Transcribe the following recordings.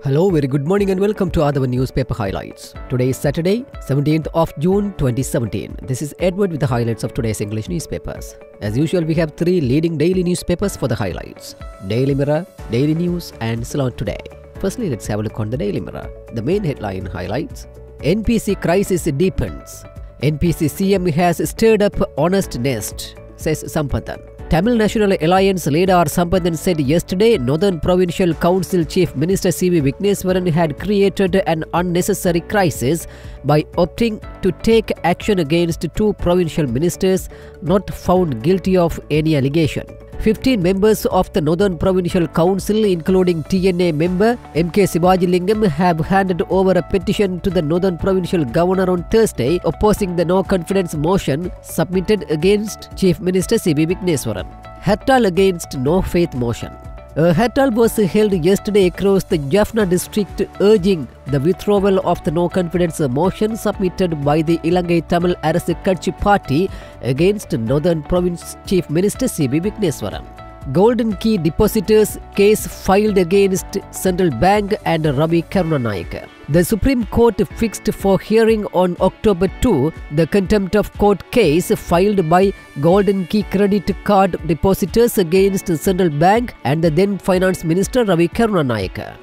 Hello, very good morning and welcome to Adavan Newspaper Highlights. Today is Saturday, 17th of June 2017. This is Edward with the highlights of today's English newspapers. As usual, we have three leading daily newspapers for the highlights: Daily Mirror, Daily News and Ceylon Today. Firstly, let's have a look on the Daily Mirror. The main headline highlights: NPC crisis deepens. NPC CM has stirred up honest nest, says Sampanthan. Tamil National Alliance leader R. Sampanthan said yesterday Northern Provincial Council Chief Minister C.V. Vigneswaran had created an unnecessary crisis by opting to take action against two provincial ministers not found guilty of any allegation. 15 members of the Northern Provincial Council, including TNA member M.K. Sivajilingam, have handed over a petition to the Northern Provincial Governor on Thursday, opposing the no-confidence motion submitted against Chief Minister C.V. Vigneswaran. Hartal against no-faith motion. A hartal was held yesterday across the Jaffna district, urging the withdrawal of the no-confidence motion submitted by the Ilangai Tamil Arasu Katchi party against Northern Province Chief Minister C.B. Vigneswaran. Golden Key depositors case filed against Central Bank and Ravi Karunanayake. The Supreme Court fixed for hearing on October 2 the contempt of court case filed by Golden Key credit card depositors against Central Bank and the then Finance Minister Ravi Karunanayake.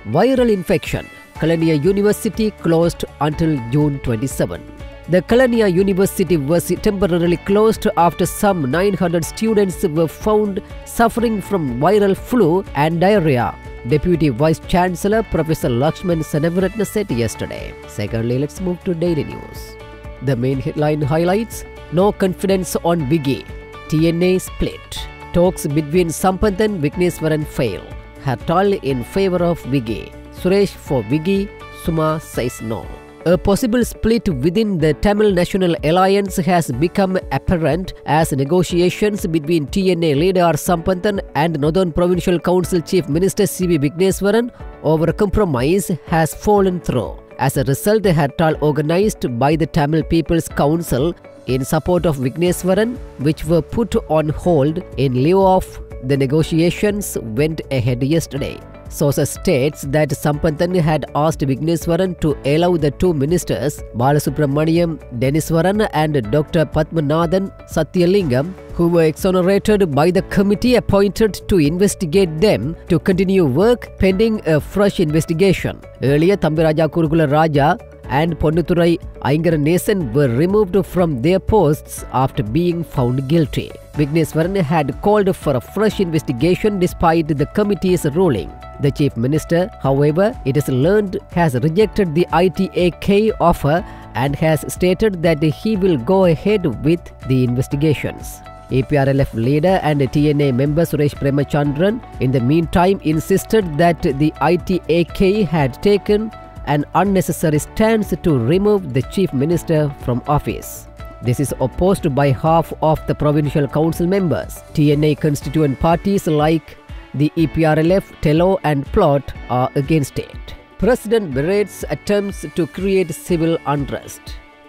Viral infection. Kelaniya University closed until June 27. The Kelaniya University was temporarily closed after some 900 students were found suffering from viral flu and diarrhea, Deputy Vice Chancellor Professor Lakshman Seneviratne said yesterday. Secondly, let's move to Daily News. The main headline highlights: no confidence on Viggy. TNA split. Talks between Sampanthan Vigneswaran fail. Hartal in favor of Viggy. Suresh for Viggy. Suma says no. A possible split within the Tamil National Alliance has become apparent as negotiations between TNA leader R. Sampanthan and Northern Provincial Council Chief Minister C.V. Vigneswaran over a compromise has fallen through. As a result, Hartal organized by the Tamil People's Council in support of Vigneswaran, which were put on hold in lieu of the negotiations, went ahead yesterday. Sources states that Sampanthan had asked Vigneswaran to allow the two ministers, Balasubramaniam Deniswaran and Dr. Padmanathan Satyalingam, who were exonerated by the committee appointed to investigate them, to continue work pending a fresh investigation. Earlier, Thambiraja Kurugula Raja and Ponnuturai Aingaranesan were removed from their posts after being found guilty. Vigneswaran had called for a fresh investigation despite the committee's ruling. The Chief Minister, however, it is learned, has rejected the ITAK offer and has stated that he will go ahead with the investigations. EPRLF leader and TNA member Suresh Premachandran, in the meantime, insisted that the ITAK had taken an unnecessary stance to remove the Chief Minister from office. This is opposed by half of the provincial council members. TNA constituent parties like the EPRLF, TELO and Plot are against it. President berates attempts to create civil unrest.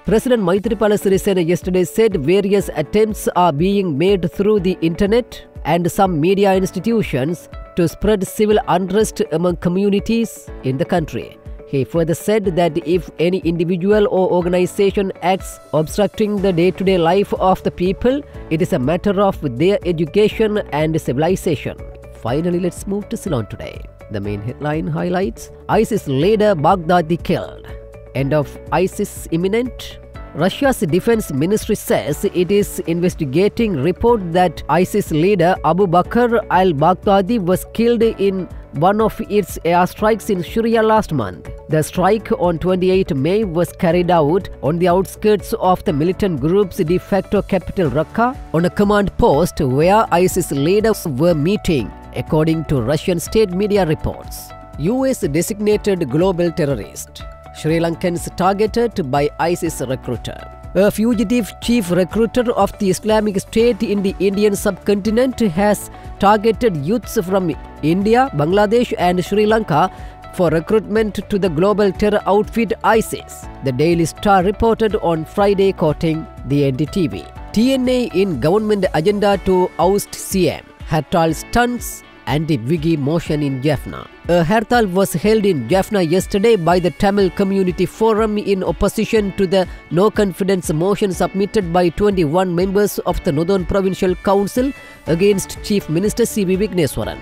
President Maithripala Sirisena yesterday said various attempts are being made through the internet and some media institutions to spread civil unrest among communities in the country. He further said that if any individual or organization acts obstructing the day-to-day life of the people, it is a matter of their education and civilization. Finally, let's move to Ceylon Today. The main headline highlights: ISIS leader Baghdadi killed. End of ISIS imminent? Russia's defense ministry says it is investigating report that ISIS leader Abu Bakr al-Baghdadi was killed in one of its airstrikes in Syria last month. The strike on 28 May was carried out on the outskirts of the militant group's de facto capital Raqqa, on a command post where ISIS leaders were meeting, according to Russian state media reports. US designated global terrorist. Sri Lankans targeted by ISIS recruiter. A fugitive chief recruiter of the Islamic State in the Indian subcontinent has targeted youths from India, Bangladesh and Sri Lanka for recruitment to the global terror outfit ISIS, the Daily Star reported on Friday, quoting the NDTV. TNA in government agenda to oust CM. Hartal stunts anti-Wiggy motion in Jaffna. A Hartal was held in Jaffna yesterday by the Tamil Community Forum in opposition to the no-confidence motion submitted by 21 members of the Northern Provincial Council against Chief Minister C.V. Vigneswaran.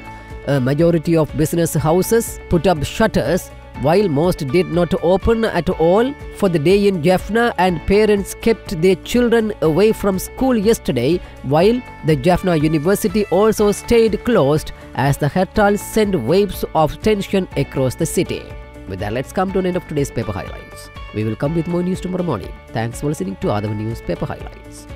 A majority of business houses put up shutters, while most did not open at all for the day in Jaffna, and parents kept their children away from school yesterday, while the Jaffna University also stayed closed as the Hartal sent waves of tension across the city. With that, let's come to an end of today's paper highlights. We will come with more news tomorrow morning. Thanks for listening to Adavan News Paper Highlights.